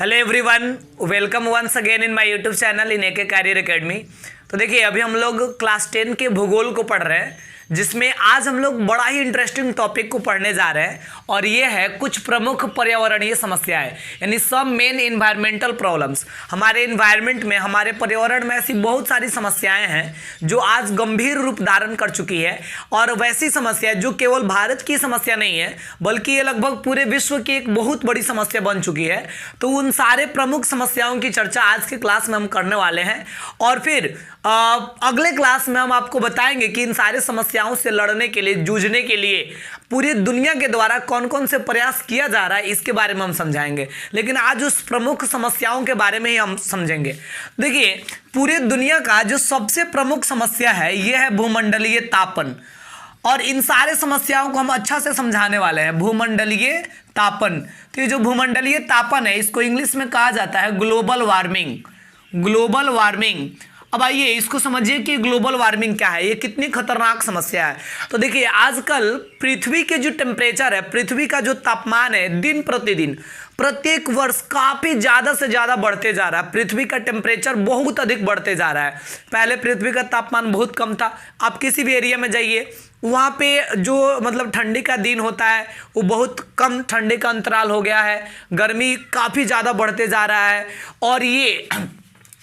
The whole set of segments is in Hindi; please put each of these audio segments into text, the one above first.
Hello everyone, welcome once again in my YouTube channel in AK career academy. तो देखिए, अभी हम लोग क्लास 10 के भूगोल को पढ़ रहे हैं, जिसमें आज हम लोग बड़ा ही इंटरेस्टिंग टॉपिक को पढ़ने जा रहे हैं और ये है कुछ प्रमुख पर्यावरणीय समस्याएं, यानी सब मेन इन्वायरमेंटल प्रॉब्लम्स। हमारे इन्वायरमेंट में, हमारे पर्यावरण में ऐसी बहुत सारी समस्याएं हैं जो आज गंभीर रूप धारण कर चुकी है। और वैसी समस्या जो केवल भारत की समस्या नहीं है, बल्कि ये लगभग पूरे विश्व की एक बहुत बड़ी समस्या बन चुकी है। तो उन सारे प्रमुख समस्याओं की चर्चा आज के क्लास में हम करने वाले हैं और फिर अगले क्लास में हम आपको बताएंगे कि इन सारे समस्याओं से लड़ने के लिए, जूझने के लिए पूरी दुनिया के द्वारा कौन कौन से प्रयास किया जा रहा है, इसके बारे में हम समझाएंगे। लेकिन आज उस प्रमुख समस्याओं के बारे में ही हम समझेंगे। देखिए, पूरी दुनिया का जो सबसे प्रमुख समस्या है यह है भूमंडलीय तापन, और इन सारे समस्याओं को हम अच्छा से समझाने वाले हैं। भूमंडलीय तापन, तो ये जो भूमंडलीय तापन है, इसको इंग्लिश में कहा जाता है ग्लोबल वार्मिंग। Global warming. अब आइए इसको समझिए कि ग्लोबल वार्मिंग क्या है, ये कितनी खतरनाक समस्या है। तो देखिए, आजकल पृथ्वी के जो टेम्परेचर है, पृथ्वी का जो तापमान है, दिन प्रतिदिन प्रत्येक वर्ष काफी ज्यादा से ज्यादा बढ़ते जा रहा है। पृथ्वी का टेम्परेचर बहुत अधिक बढ़ते जा रहा है। पहले पृथ्वी का तापमान बहुत कम था। आप किसी भी एरिया में जाइए, वहाँ पे जो मतलब ठंडी का दिन होता है वो बहुत कम ठंडी का अंतराल हो गया है। गर्मी काफ़ी ज़्यादा बढ़ते जा रहा है और ये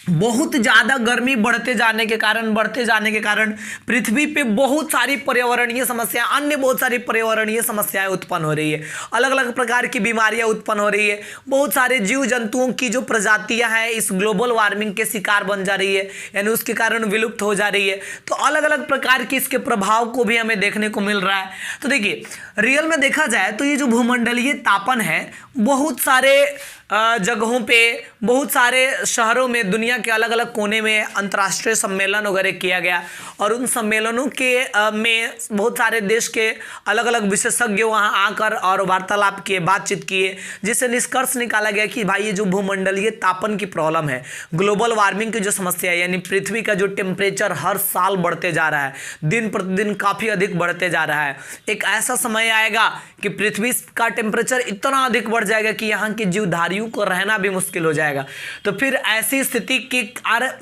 बहुत ज़्यादा गर्मी बढ़ते जाने के कारण पृथ्वी पे बहुत सारी पर्यावरणीय समस्याएं, अन्य बहुत सारी पर्यावरणीय समस्याएं उत्पन्न हो रही है। अलग अलग प्रकार की बीमारियां उत्पन्न हो रही है। बहुत सारे जीव जंतुओं की जो प्रजातियां हैं इस ग्लोबल वार्मिंग के शिकार बन जा रही है, यानी उसके कारण विलुप्त हो जा रही है। तो अलग अलग प्रकार के इसके प्रभाव को भी हमें देखने को मिल रहा है। तो देखिए, रियल में देखा जाए तो ये जो भूमंडलीय तापन है, बहुत सारे जगहों पे, बहुत सारे शहरों में, दुनिया के अलग अलग कोने में अंतर्राष्ट्रीय सम्मेलन वगैरह किया गया और उन सम्मेलनों के में बहुत सारे देश के अलग अलग विशेषज्ञ वहाँ आकर और वार्तालाप किए, बातचीत किए, जिससे निष्कर्ष निकाला गया कि भाई ये जो भूमंडलीय तापन की प्रॉब्लम है, ग्लोबल वार्मिंग की जो समस्या है, यानी पृथ्वी का जो टेम्परेचर हर साल बढ़ते जा रहा है, दिन प्रतिदिन काफ़ी अधिक बढ़ते जा रहा है। एक ऐसा समय आएगा कि पृथ्वी का टेम्परेचर इतना अधिक बढ़ जाएगा कि यहाँ की जीवधारियों को रहना भी मुश्किल हो जाएगा। तो फिर ऐसी स्थिति की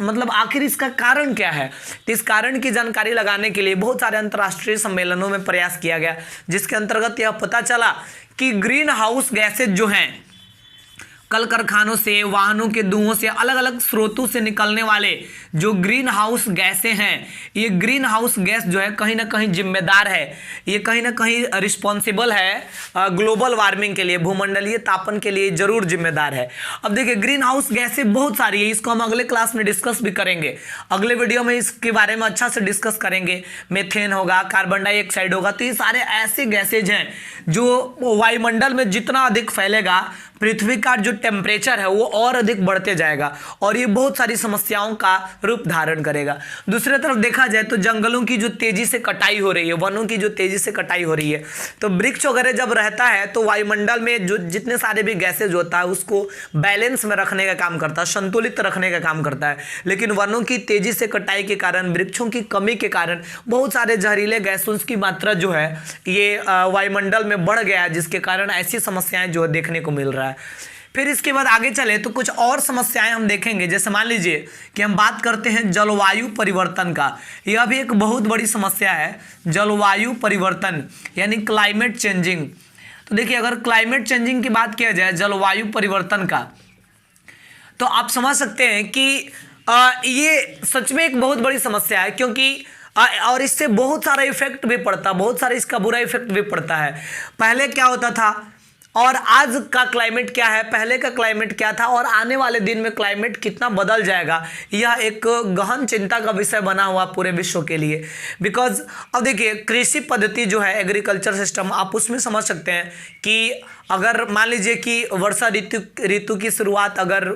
मतलब आखिर इसका कारण क्या है? तो इस कारण की जानकारी लगाने के लिए बहुत सारे अंतर्राष्ट्रीय सम्मेलनों में प्रयास किया गया, जिसके अंतर्गत यह पता चला कि ग्रीन हाउस गैसेज जो हैं, कल कारखानों से, वाहनों के धुओं से, अलग अलग स्रोतों से निकलने वाले जो ग्रीन हाउस गैसें हैं, ये ग्रीन हाउस गैस जो है कहीं ना कहीं जिम्मेदार है, ये कहीं ना कहीं रिस्पॉन्सिबल है ग्लोबल वार्मिंग के लिए, भूमंडलीय तापन के लिए जरूर जिम्मेदार है। अब देखिए, ग्रीन हाउस गैसें बहुत सारी है, इसको हम अगले क्लास में डिस्कस भी करेंगे। अगले वीडियो में इसके बारे में अच्छा से डिस्कस करेंगे। मेथेन होगा, कार्बन डाइऑक्साइड होगा। तो ये सारे ऐसे गैसेज हैं जो वायुमंडल में जितना अधिक फैलेगा, पृथ्वी का जो टेम्परेचर है वो और अधिक बढ़ते जाएगा और ये बहुत सारी समस्याओं का रूप धारण करेगा। दूसरी तरफ देखा जाए तो जंगलों की जो तेजी से कटाई हो रही है, वनों की जो तेजी से कटाई हो रही है, तो वृक्ष वगैरह जब रहता है तो वायुमंडल में जो जितने सारे भी गैसेज होता है उसको बैलेंस में रखने का काम करता है, संतुलित रखने का काम करता है। लेकिन वनों की तेजी से कटाई के कारण, वृक्षों की कमी के कारण बहुत सारे जहरीले गैसों की मात्रा जो है ये वायुमंडल में बढ़ गया है, जिसके कारण ऐसी समस्याएं जो देखने को मिल रहा है। फिर इसके बाद आगे चले तो कुछ और समस्याएं हम देखेंगे। जैसे मान लीजिए कि हम बात करते हैं जलवायु परिवर्तन का। यह भी एक बहुत बड़ी समस्या है, जलवायु परिवर्तन यानी क्लाइमेट चेंजिंग। तो देखिए, अगर क्लाइमेट चेंजिंग की बात किया जाए, जलवायु परिवर्तन का, तो आप समझ सकते हैं कि ये सच में एक बहुत बड़ी समस्या है, क्योंकि और इससे बहुत सारा इफेक्ट भी पड़ता है, बहुत सारा इसका बुरा इफेक्ट भी पड़ता है। पहले क्या होता था और आज का क्लाइमेट क्या है, पहले का क्लाइमेट क्या था और आने वाले दिन में क्लाइमेट कितना बदल जाएगा, यह एक गहन चिंता का विषय बना हुआ पूरे विश्व के लिए। बिकॉज अब देखिए, कृषि पद्धति जो है, एग्रीकल्चर सिस्टम, आप उसमें समझ सकते हैं कि अगर मान लीजिए कि वर्षा ऋतु की शुरुआत अगर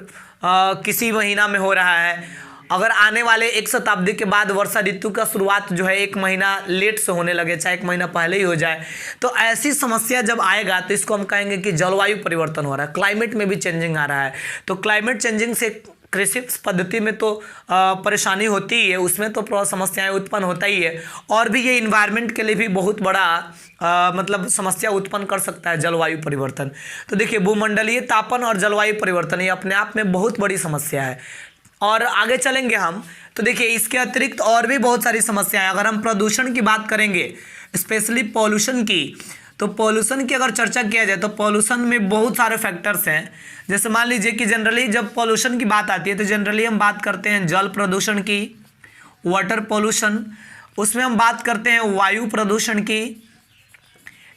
किसी महीना में हो रहा है, अगर आने वाले एक शताब्दी के बाद वर्षा ऋतु का शुरुआत जो है एक महीना लेट से होने लगे, चाहे एक महीना पहले ही हो जाए, तो ऐसी समस्या जब आएगा तो इसको हम कहेंगे कि जलवायु परिवर्तन हो रहा है, क्लाइमेट में भी चेंजिंग आ रहा है। तो क्लाइमेट चेंजिंग से कृषि पद्धति में तो परेशानी होती ही है, उसमें तो समस्याएं उत्पन्न होता ही है, और भी ये इन्वायरमेंट के लिए भी बहुत बड़ा मतलब समस्या उत्पन्न कर सकता है जलवायु परिवर्तन। तो देखिए भूमंडलीय तापन और जलवायु परिवर्तन ये अपने आप में बहुत बड़ी समस्या है। और आगे चलेंगे हम तो देखिए इसके अतिरिक्त और भी बहुत सारी समस्याएं। अगर हम प्रदूषण की बात करेंगे, स्पेशली पॉल्यूशन की, तो पॉल्यूशन की अगर चर्चा किया जाए तो पॉल्यूशन में बहुत सारे फैक्टर्स हैं। जैसे मान लीजिए कि जनरली जब पॉल्यूशन की बात आती है तो जनरली हम बात करते हैं जल प्रदूषण की, वाटर पॉल्यूशन, उसमें हम बात करते हैं वायु प्रदूषण की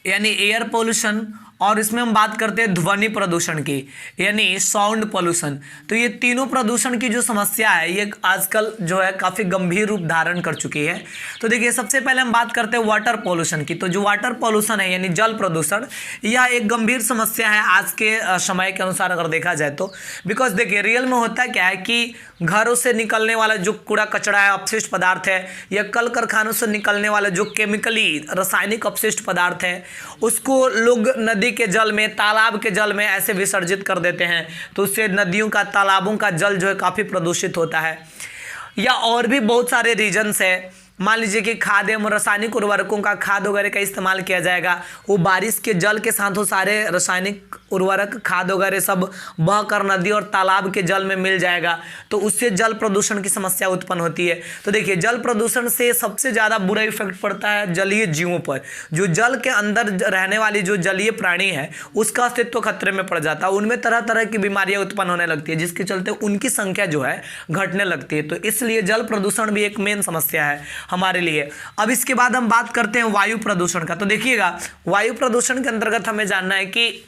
यानी एयर पॉल्यूशन, और इसमें हम बात करते हैं ध्वनि प्रदूषण की यानी साउंड पॉल्यूशन। तो ये तीनों प्रदूषण की जो समस्या है ये आजकल जो है काफ़ी गंभीर रूप धारण कर चुकी है। तो देखिए सबसे पहले हम बात करते हैं वाटर पॉल्यूशन की। तो जो वाटर पॉल्यूशन है यानी जल प्रदूषण, यह एक गंभीर समस्या है आज के समय के अनुसार अगर देखा जाए तो। बिकॉज देखिए रियल में होता क्या है कि घरों से निकलने वाला जो कूड़ा कचरा है, अपशिष्ट पदार्थ है, या कल कारखानों से निकलने वाला जो केमिकली रासायनिक अपशिष्ट पदार्थ है, उसको लोग नदी के जल में, तालाब के जल में ऐसे विसर्जित कर देते हैं। तो उससे नदियों का, तालाबों का जल जो है काफ़ी प्रदूषित होता है। या और भी बहुत सारे रीजन्स है। मान लीजिए कि खाद एवं रासायनिक उर्वरकों का, खाद वगैरह का इस्तेमाल किया जाएगा, वो बारिश के जल के साथ वो सारे रासायनिक उर्वरक, खाद वगैरह सब बहकर नदी और तालाब के जल में मिल जाएगा, तो उससे जल प्रदूषण की समस्या उत्पन्न होती है। तो देखिए जल प्रदूषण से सबसे ज़्यादा बुरा इफेक्ट पड़ता है जलीय जीवों पर। जो जल के अंदर रहने वाली जो जलीय प्राणी है उसका अस्तित्व खतरे में पड़ जाता है, उनमें तरह तरह की बीमारियाँ उत्पन्न होने लगती है, जिसके चलते उनकी संख्या जो है घटने लगती है। तो इसलिए जल प्रदूषण भी एक मेन समस्या है हमारे लिए। अब इसके बाद हम बात करते हैं वायु प्रदूषण का। तो देखिएगा वायु प्रदूषण के अंतर्गत हमें जानना है कि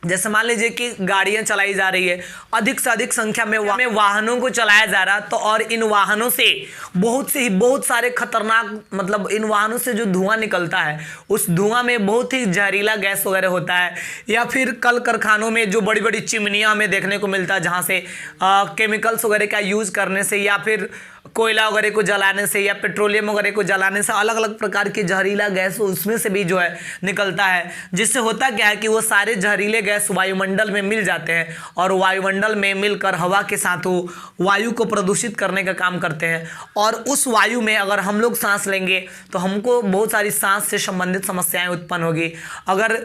जैसे मान लीजिए कि गाड़ियां चलाई जा रही है, अधिक से अधिक संख्या में वाहनों को चलाया जा रहा, तो और इन वाहनों से बहुत सारे खतरनाक, मतलब इन वाहनों से जो धुआं निकलता है उस धुआं में बहुत ही जहरीला गैस वगैरह होता है। या फिर कल कारखानों में जो बड़ी बड़ी चिमनियां हमें देखने को मिलता है जहाँ से केमिकल्स वगैरह का यूज़ करने से, या फिर कोयला वगैरह को जलाने से, या पेट्रोलियम वगैरह को जलाने से अलग अलग प्रकार के जहरीला गैस उसमें से भी जो है निकलता है, जिससे होता क्या है कि वो सारे जहरीले गैस वायुमंडल में मिल जाते हैं और वायुमंडल में मिलकर हवा के साथ वो वायु को प्रदूषित करने का काम करते हैं। और उस वायु में अगर हम लोग सांस लेंगे तो हमको बहुत सारी सांस से संबंधित समस्याएं उत्पन्न होगी। अगर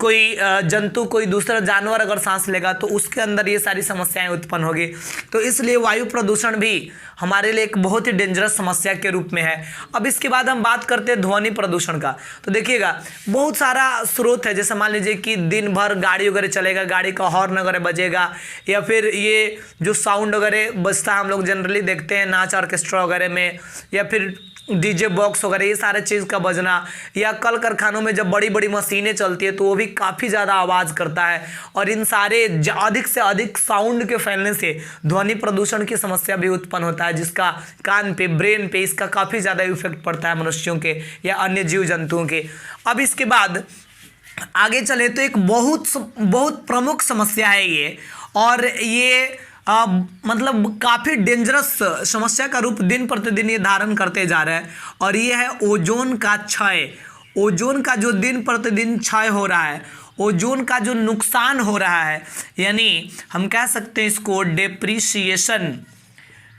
कोई जंतु, कोई दूसरा जानवर अगर सांस लेगा तो उसके अंदर ये सारी समस्याएं उत्पन्न होगी। तो इसलिए वायु प्रदूषण भी हमारे लिए एक बहुत ही डेंजरस समस्या के रूप में है। अब इसके बाद हम बात करते हैं ध्वनि प्रदूषण का। तो देखिएगा बहुत सारा स्रोत है। जैसे मान लीजिए कि दिन भर गाड़ी वगैरह चलेगा, गाड़ी का हॉर्न वगैरह बजेगा, या फिर ये जो साउंड वगैरह बजता है हम लोग जनरली देखते हैं नाच ऑर्केस्ट्रा वगैरह में, या फिर डीजे बॉक्स वगैरह, ये सारे चीज़ का बजना, या कल कारखानों में जब बड़ी बड़ी मशीनें चलती है तो वो भी काफ़ी ज़्यादा आवाज़ करता है। और इन सारे अधिक से अधिक साउंड के फैलने से ध्वनि प्रदूषण की समस्या भी उत्पन्न होता है, जिसका कान पे, ब्रेन पे इसका काफ़ी ज़्यादा इफेक्ट पड़ता है मनुष्यों के या अन्य जीव जंतुओं के। अब इसके बाद आगे चले तो एक बहुत प्रमुख समस्या है ये, और ये मतलब काफ़ी डेंजरस समस्या का रूप दिन प्रतिदिन ये धारण करते जा रहा है, और ये है ओजोन का क्षय। ओजोन का जो दिन प्रतिदिन क्षय हो रहा है, ओजोन का जो नुकसान हो रहा है, यानी हम कह सकते हैं इसको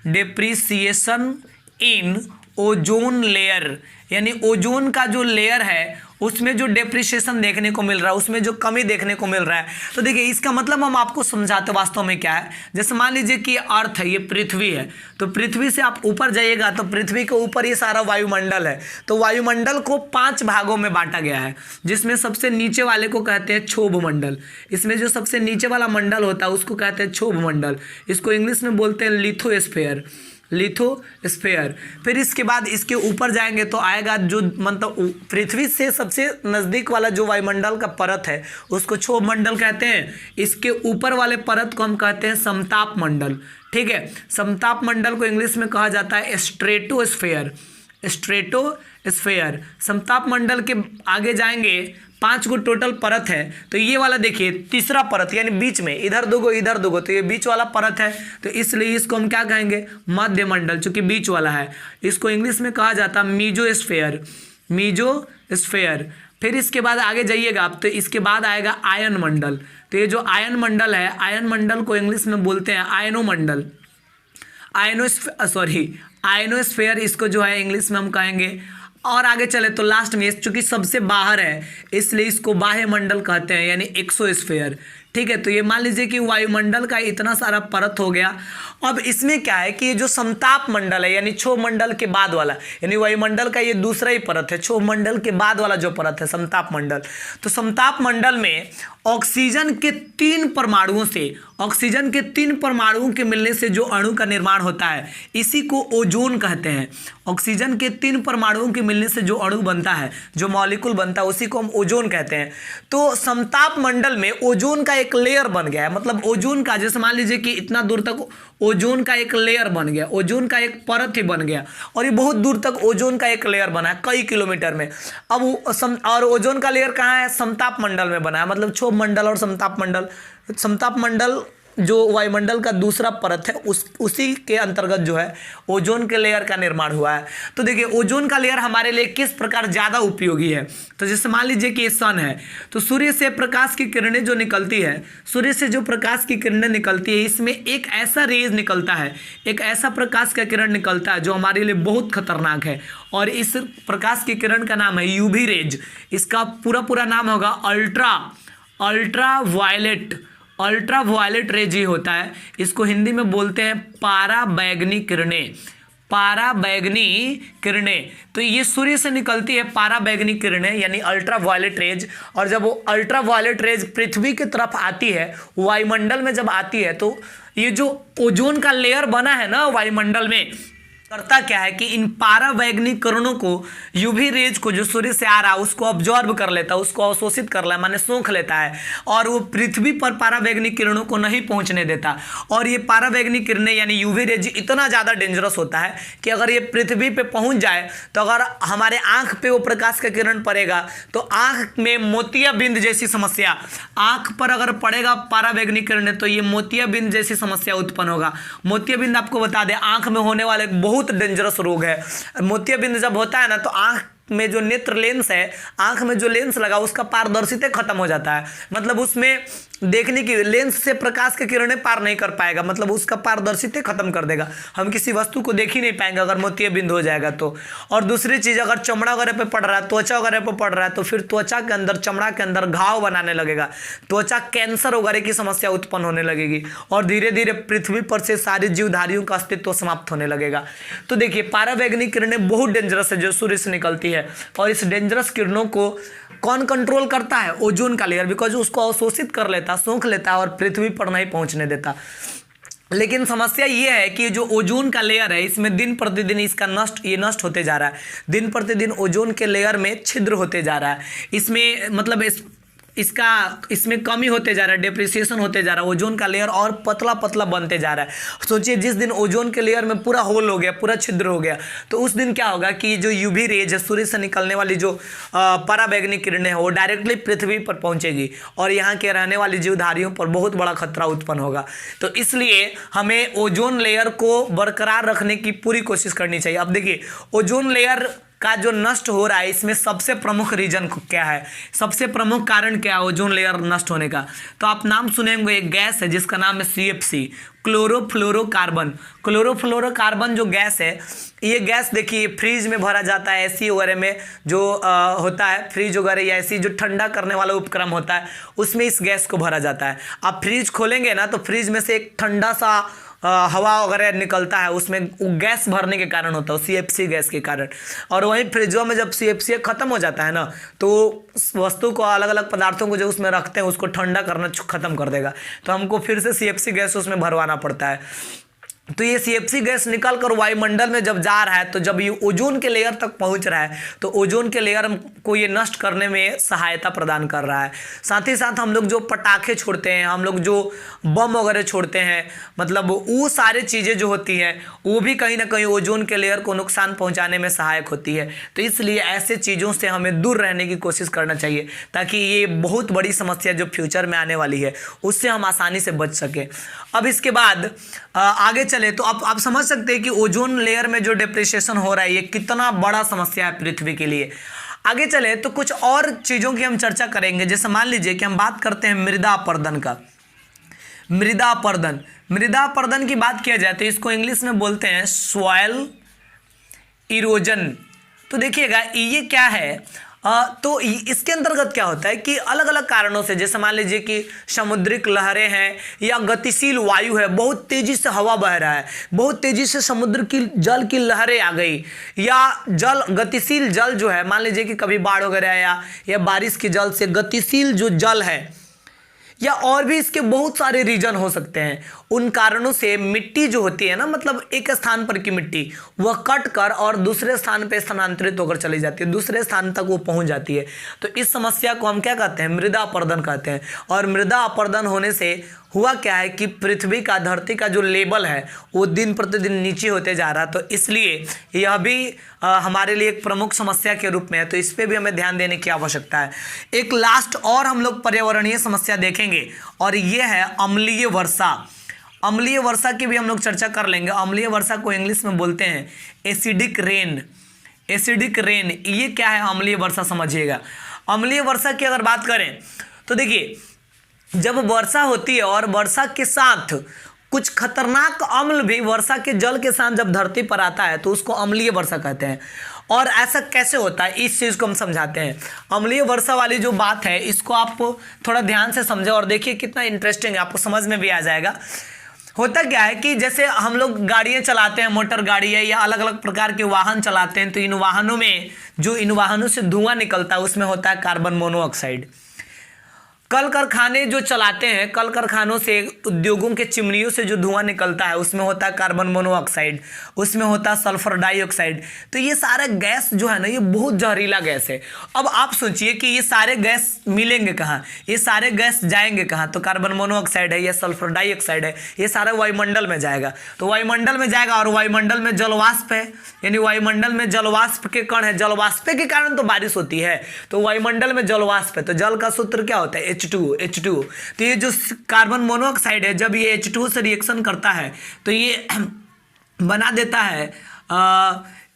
डेप्रीसिएशन इन ओजोन लेयर, यानी ओजोन का जो लेयर है उसमें जो डेप्रिसिएशन देखने को मिल रहा है, उसमें जो कमी देखने को मिल रहा है। तो देखिए इसका मतलब हम आपको समझाते वास्तव में क्या है। जैसे मान लीजिए कि अर्थ है, ये पृथ्वी है, तो पृथ्वी से आप ऊपर जाइएगा तो पृथ्वी के ऊपर ये सारा वायुमंडल है। तो वायुमंडल को 5 भागों में बांटा गया है, जिसमें सबसे नीचे वाले को कहते हैं क्षोभ मंडल। इसमें जो सबसे नीचे वाला मंडल होता है उसको कहते हैं क्षोभ मंडल। इसको इंग्लिश में बोलते हैं लिथोस्फेयर। फिर इसके बाद इसके ऊपर जाएंगे तो आएगा जो मतलब पृथ्वी से सबसे नज़दीक वाला जो वायुमंडल का परत है उसको क्षोभ मंडल कहते हैं। इसके ऊपर वाले परत को हम कहते हैं समताप मंडल। ठीक है, समताप मंडल को इंग्लिश में कहा जाता है स्ट्रेटोस्फेयर। समताप मंडल के आगे जाएंगे 5 गो टोटल परत है। तो ये वाला देखिए तीसरा परत, यानी बीच में, इधर दुगो, तो ये बीच वाला परत है, तो इसलिए इसको हम क्या कहेंगे, मध्य मंडल, चूंकि बीच वाला है। इसको इंग्लिश में कहा जाता है मीजोस्फेयर। फिर इसके बाद आगे जाइएगा आप तो इसके बाद आएगा आयन मंडल। तो ये जो आयन मंडल है, आयन मंडल को इंग्लिश में बोलते हैं आयनोमंडल। आयनोस्फेयर इसको जो है इंग्लिश में हम कहेंगे। और आगे चले तो लास्ट में चूंकि सबसे बाहर है इसलिए इसको बाह्य मंडल कहते हैं, यानी एक्सोस्फेयर। ठीक है, तो ये मान लीजिए कि वायुमंडल का इतना सारा परत हो गया। अब इसमें क्या है कि ये जो समताप मंडल है यानी क्षोभ मंडल के बाद वाला, यानी वायुमंडल का ये दूसरा ही परत है, क्षोभ मंडल के बाद वाला जो परत है समताप मंडल। तो समताप मंडल में ऑक्सीजन के 3 परमाणुओं के मिलने से जो अणु का निर्माण होता है इसी को ओजोन कहते हैं। ऑक्सीजन के 3 परमाणुओं के मिलने से जो अणु बनता है, जो मॉलिक्यूल बनता है, उसी को हम ओजोन कहते हैं। तो समताप मंडल में ओजोन का एक लेयर बन गया है, मतलब ओजोन का, जैसे मान लीजिए कि इतना दूर तक ओजोन का एक लेयर बन गया, ओजोन का एक परत ही बन गया, और ये बहुत दूर तक ओजोन का एक लेयर बना है कई किलोमीटर में। अब और ओजोन का लेयर कहाँ है? समताप मंडल में बना है, मतलब क्षोभ मंडल और समताप मंडल जो वायुमंडल का दूसरा परत है उसी के अंतर्गत जो है ओजोन के लेयर का निर्माण हुआ है। तो देखिए ओजोन का लेयर हमारे लिए किस प्रकार ज़्यादा उपयोगी है। तो जैसे मान लीजिए कि ये सन है, तो सूर्य से प्रकाश की किरणें जो निकलती है, सूर्य से जो प्रकाश की किरणें निकलती है इसमें एक ऐसा रेज निकलता है, एक ऐसा प्रकाश का किरण निकलता है जो हमारे लिए बहुत खतरनाक है, और इस प्रकाश की किरण का नाम है यूवी रेज। इसका पूरा नाम होगा अल्ट्रा वायलेट रेज ही होता है। इसको हिंदी में बोलते हैं पाराबैंगनी किरणें। तो ये सूर्य से निकलती है पाराबैंगनी किरणें यानी अल्ट्रा वायलेट रेज, और जब वो अल्ट्रा वायलेट रेज पृथ्वी की तरफ आती है, वायुमंडल में जब आती है, तो ये जो ओजोन का लेयर बना है ना वायुमंडल में, करता क्या है कि इन पारावैंगनिक किरणों को, यूवी रेज को जो सूर्य से आ रहा है उसको ऑब्जॉर्ब कर लेता है, उसको अवशोषित कर लेता है, माने सोख लेता है, और वो पृथ्वी पर पारावैंगनिक किरणों को नहीं पहुंचने देता। और ये पारावैंगनिक किरणें यानी यूवी रेज इतना ज़्यादा डेंजरस होता है कि अगर ये पृथ्वी पे पहुंच जाए तो अगर हमारे आँख पे वो प्रकाश का किरण पड़ेगा तो आँख में मोतियाबिंद जैसी समस्या, आँख पर अगर पड़ेगा पारावैंगनिक किरणें तो ये मोतियाबिंद जैसी समस्या उत्पन्न होगा। मोतियाबिंद आपको बता दें आँख में होने वाले बहुत डेंजरस रोग है। मोतियाबिंद जब होता है ना तो आंख में जो नेत्र लेंस है, आंख में जो लेंस लगा उसका पारदर्शिता खत्म हो जाता है, मतलब उसमें देखने की लेंस से प्रकाश की किरणें पार नहीं कर पाएगा, मतलब उसका पारदर्शिता खत्म कर देगा, हम किसी वस्तु को देख ही नहीं पाएंगे अगर मोतियाबिंद हो जाएगा तो। और दूसरी चीज़, अगर चमड़ा वगैरह पे पड़ रहा है, त्वचा वगैरह पे पड़ रहा है, तो फिर त्वचा के अंदर, चमड़ा के अंदर घाव बनाने लगेगा, त्वचा कैंसर वगैरह की समस्या उत्पन्न होने लगेगी, और धीरे धीरे पृथ्वी पर से सारी जीवधारियों का अस्तित्व समाप्त होने लगेगा। तो देखिए पारावैंगनिक किरणें बहुत डेंजरस है जो सूर्य से निकलती है, और इस डेंजरस किरणों को कौन कंट्रोल करता है? ओजोन का लेयर, बिकॉज उसको अवशोषित कर लेता, सोख लेता है और पृथ्वी पर नहीं पहुंचने देता। लेकिन समस्या ये है कि जो ओजोन का लेयर है इसमें दिन प्रतिदिन इसका नष्ट होते जा रहा है, दिन प्रतिदिन ओजोन के लेयर में छिद्र होते जा रहा है, इसमें मतलब इसमें कमी होते जा रहा है, डिप्रिसिएशन होते जा रहा है, ओजोन का लेयर और पतला पतला बनते जा रहा है। सोचिए जिस दिन ओजोन के लेयर में पूरा होल हो गया, पूरा छिद्र हो गया, तो उस दिन क्या होगा कि जो यूवी रेज है, सूर्य से निकलने वाली जो परावैंगनिक किरणें हैं वो डायरेक्टली पृथ्वी पर पहुंचेगी और यहाँ के रहने वाली जीवधारियों पर बहुत बड़ा खतरा उत्पन्न होगा। तो इसलिए हमें ओजोन लेयर को बरकरार रखने की पूरी कोशिश करनी चाहिए। अब देखिए ओजोन लेयर का जो नष्ट हो रहा है इसमें सबसे प्रमुख रीजन क्या है, सबसे प्रमुख कारण क्या है ओजोन लेयर नष्ट होने का? तो आप नाम सुने होंगे, एक गैस है जिसका नाम है CFC, क्लोरोफ्लोरोकार्बन जो गैस है, ये गैस देखिए फ्रिज में भरा जाता है, एसी वगैरह में जो होता है, फ्रिज वगैरह या एसी जो ठंडा करने वाला उपकरण होता है उसमें इस गैस को भरा जाता है। आप फ्रिज खोलेंगे ना तो फ्रिज में से एक ठंडा सा हवा वगैरह निकलता है, उसमें गैस भरने के कारण होता है, CFC गैस के कारण। और वहीं फ्रिजों में जब CFC खत्म हो जाता है ना तो वस्तु को, अलग अलग पदार्थों को जो उसमें रखते हैं उसको ठंडा करना खत्म कर देगा, तो हमको फिर से CFC गैस उसमें भरवाना पड़ता है। तो ये CFC गैस निकल कर वायुमंडल में जब जा रहा है तो जब ये ओजोन के लेयर तक पहुंच रहा है तो ओजोन के लेयर को ये नष्ट करने में सहायता प्रदान कर रहा है। साथ ही साथ हम लोग जो पटाखे छोड़ते हैं, हम लोग जो बम वगैरह छोड़ते हैं, मतलब वो सारी चीज़ें जो होती हैं वो भी कहीं ना कहीं ओजोन के लेयर को नुकसान पहुँचाने में सहायक होती है। तो इसलिए ऐसे चीज़ों से हमें दूर रहने की कोशिश करना चाहिए ताकि ये बहुत बड़ी समस्या जो फ्यूचर में आने वाली है उससे हम आसानी से बच सकें। अब इसके बाद आगे चले तो आप समझ सकते हैं कि ओजोन लेयर में जो डिप्रिसिएशन हो रहा है ये कितना बड़ा समस्या है पृथ्वी के लिए। आगे चले तो कुछ और चीज़ों की हम चर्चा करेंगे, जैसे मान लीजिए कि हम बात करते हैं मृदा अपरदन का। मृदा अपरदन, मृदा अपरदन की बात किया जाए तो इसको इंग्लिश में बोलते हैं सॉयल इरोजन। तो देखिएगा ये क्या है, तो इसके अंतर्गत क्या होता है कि अलग अलग कारणों से, जैसे मान लीजिए कि समुद्रिक लहरें हैं या गतिशील वायु है, बहुत तेजी से हवा बह रहा है, बहुत तेजी से समुद्र की जल की लहरें आ गई, या जल गतिशील जल जो है, मान लीजिए कि कभी बाढ़ वगैरह आया या बारिश के जल से गतिशील जो जल है, या और भी इसके बहुत सारे रीजन हो सकते हैं। उन कारणों से मिट्टी जो होती है ना, मतलब एक स्थान पर की मिट्टी वह कट कर और दूसरे स्थान पे स्थानांतरित होकर चली जाती है, दूसरे स्थान तक वो पहुंच जाती है। तो इस समस्या को हम क्या कहते हैं, मृदा अपरदन कहते हैं। और मृदा अपरदन होने से हुआ क्या है कि पृथ्वी का, धरती का जो लेवल है वो दिन प्रतिदिन नीचे होते जा रहा है। तो इसलिए यह भी हमारे लिए एक प्रमुख समस्या के रूप में है, तो इस पर भी हमें ध्यान देने की आवश्यकता है। एक लास्ट और हम लोग पर्यावरणीय समस्या देखेंगे और ये है अम्लीय वर्षा। अम्लीय वर्षा की भी हम लोग चर्चा कर लेंगे। अम्लीय वर्षा को इंग्लिश में बोलते हैं एसिडिक रेन। एसिडिक रेन, ये क्या है अम्लीय वर्षा, समझिएगा। अम्लीय वर्षा की अगर बात करें तो देखिए, जब वर्षा होती है और वर्षा के साथ कुछ खतरनाक अम्ल भी वर्षा के जल के साथ जब धरती पर आता है तो उसको अम्लीय वर्षा कहते हैं। और ऐसा कैसे होता है, इस चीज़ को हम समझाते हैं। अम्लीय वर्षा वाली जो बात है इसको आप थोड़ा ध्यान से समझें और देखिए कितना इंटरेस्टिंग है, आपको समझ में भी आ जाएगा। होता क्या है कि जैसे हम लोग गाड़ियाँ चलाते हैं, मोटर गाड़ी है या अलग अलग प्रकार के वाहन चलाते हैं, तो इन वाहनों में जो इन वाहनों से धुआं निकलता है उसमें होता है कार्बन मोनोऑक्साइड। कल कारखाने जो चलाते हैं, कल कारखानों से, उद्योगों के चिमनियों से जो धुआं निकलता है उसमें होता है कार्बन मोनोऑक्साइड, उसमें होता है सल्फर डाइऑक्साइड। तो ये सारे गैस जो है ना, ये बहुत जहरीला गैस है। अब आप सोचिए कि ये सारे गैस मिलेंगे कहाँ, ये सारे गैस जाएंगे कहाँ, तो कार्बन मोनोऑक्साइड है या सल्फर डाइऑक्साइड है, ये सारा वायुमंडल में जाएगा। तो वायुमंडल में जाएगा और वायुमंडल में जलवाष्प है, यानी वायुमंडल में जलवाष्प के कण है, जलवाष्प के कारण तो बारिश होती है। तो वायुमंडल में जलवाष्प है, तो जल का सूत्र क्या होता है, H2। तो ये जो कार्बन मोनोऑक्साइड है, जब ये H2 से रिएक्शन करता है तो ये बना देता है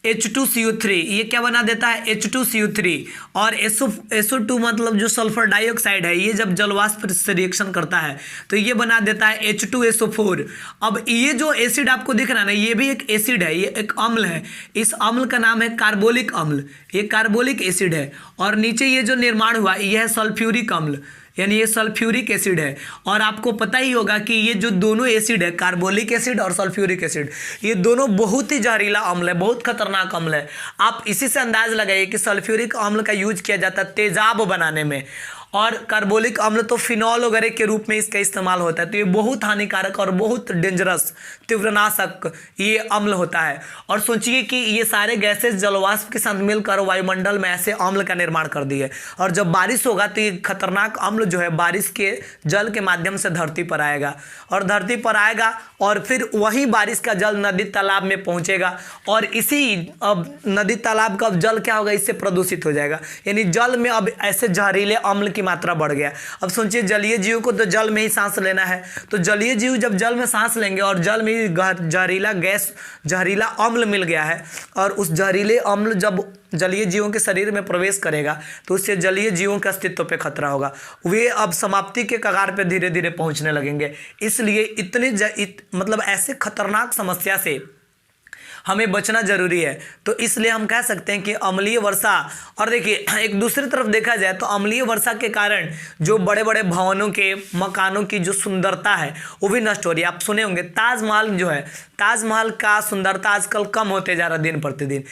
H2CO3। ये क्या बना देता है, H2CO3। और SO2 मतलब जो सल्फर डाइऑक्साइड है, ये जब जलवाष्प से रिएक्शन करता है तो ये बना देता है H2SO4। अब ये जो एसिड आपको दिख रहा है ना, ये भी एक एसिड है, ये एक अम्ल है। इस अम्ल का नाम है कार्बोलिक अम्ल, ये कार्बोलिक एसिड है। और नीचे ये जो निर्माण हुआ ये है सल्फ्यूरिक अम्ल, यानी ये सल्फ्यूरिक एसिड है। और आपको पता ही होगा कि ये जो दोनों एसिड है, कार्बोलिक एसिड और सल्फ्यूरिक एसिड, ये दोनों बहुत ही जहरीला अम्ल है, बहुत खतरनाक अम्ल है। आप इसी से अंदाज लगाइए कि सल्फ्यूरिक अम्ल का यूज किया जाता है तेजाब बनाने में, और कार्बोलिक अम्ल तो फिनॉल वगैरह के रूप में इसका इस्तेमाल होता है। तो ये बहुत हानिकारक और बहुत डेंजरस, तीव्रनाशक ये अम्ल होता है। और सोचिए कि ये सारे गैसेस जलवाष्प के साथ मिलकर वायुमंडल में ऐसे अम्ल का निर्माण कर दिए, और जब बारिश होगा तो ये खतरनाक अम्ल जो है बारिश के जल के माध्यम से धरती पर आएगा, और धरती पर आएगा और फिर वही बारिश का जल नदी तालाब में पहुंचेगा, और इसी अब नदी तालाब का जल क्या होगा, इससे प्रदूषित हो जाएगा। यानी जल में अब ऐसे जहरीले अम्ल की मात्रा बढ़ गया। अब सोचिए, जलीय जीव को तो जल में ही सांस लेना है, तो जलीय जीव जब जल में सांस लेंगे और जल में जहरीला गैस, जहरीला अम्ल मिल गया है, और उस जहरीले अम्ल जब जलीय जीवों के शरीर में प्रवेश करेगा तो उससे जलीय जीवों के अस्तित्व पे खतरा होगा। वे अब समाप्ति के कगार पे धीरे धीरे पहुंचने लगेंगे। इसलिए मतलब ऐसे खतरनाक समस्या से हमें बचना जरूरी है। तो इसलिए हम कह सकते हैं कि अम्लीय वर्षा, और देखिए एक दूसरी तरफ देखा जाए तो अम्लीय वर्षा के कारण जो बड़े बड़े भवनों के, मकानों की जो सुंदरता है वो भी नष्ट हो रही है। आप सुने होंगे ताजमहल जो है, ताजमहल का सुंदरता आजकल कम होते जा रहा है दिन प्रतिदिन।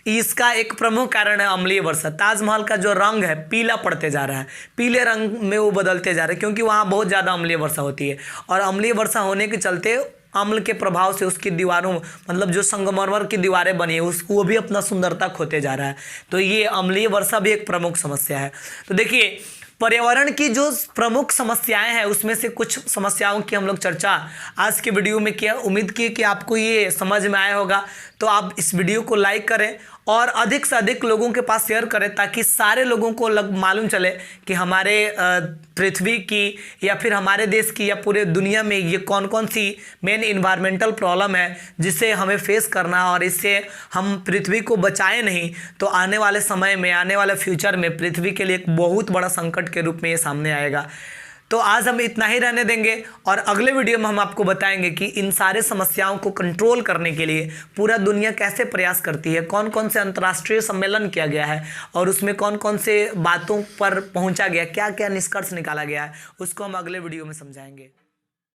इसका एक प्रमुख कारण है अम्लीय वर्षा। ताजमहल का जो रंग है पीला पड़ते जा रहा है, पीले रंग में वो बदलते जा रहे हैं, क्योंकि वहाँ बहुत ज़्यादा अम्लीय वर्षा होती है। और अम्लीय वर्षा होने के चलते अम्ल के प्रभाव से उसकी दीवारों, मतलब जो संगमरमर की दीवारें बनी है वो भी अपना सुंदरता खोते जा रहा है। तो ये अम्लीय वर्षा भी एक प्रमुख समस्या है। तो देखिए, पर्यावरण की जो प्रमुख समस्याएं हैं उसमें से कुछ समस्याओं की हम लोग चर्चा आज के वीडियो में किया। उम्मीद की कि आपको ये समझ में आया होगा। तो आप इस वीडियो को लाइक करें और अधिक से अधिक लोगों के पास शेयर करें, ताकि सारे लोगों को मालूम चले कि हमारे पृथ्वी की या फिर हमारे देश की या पूरे दुनिया में ये कौन कौन सी मेन इन्वायरमेंटल प्रॉब्लम है जिसे हमें फेस करना है, और इससे हम पृथ्वी को बचाएं नहीं तो आने वाले समय में, आने वाले फ्यूचर में पृथ्वी के लिए एक बहुत बड़ा संकट के रूप में ये सामने आएगा। तो आज हम इतना ही रहने देंगे और अगले वीडियो में हम आपको बताएंगे कि इन सारे समस्याओं को कंट्रोल करने के लिए पूरा दुनिया कैसे प्रयास करती है, कौन कौन से अंतर्राष्ट्रीय सम्मेलन किया गया है और उसमें कौन कौन से बातों पर पहुंचा गया, क्या क्या निष्कर्ष निकाला गया है, उसको हम अगले वीडियो में समझाएंगे।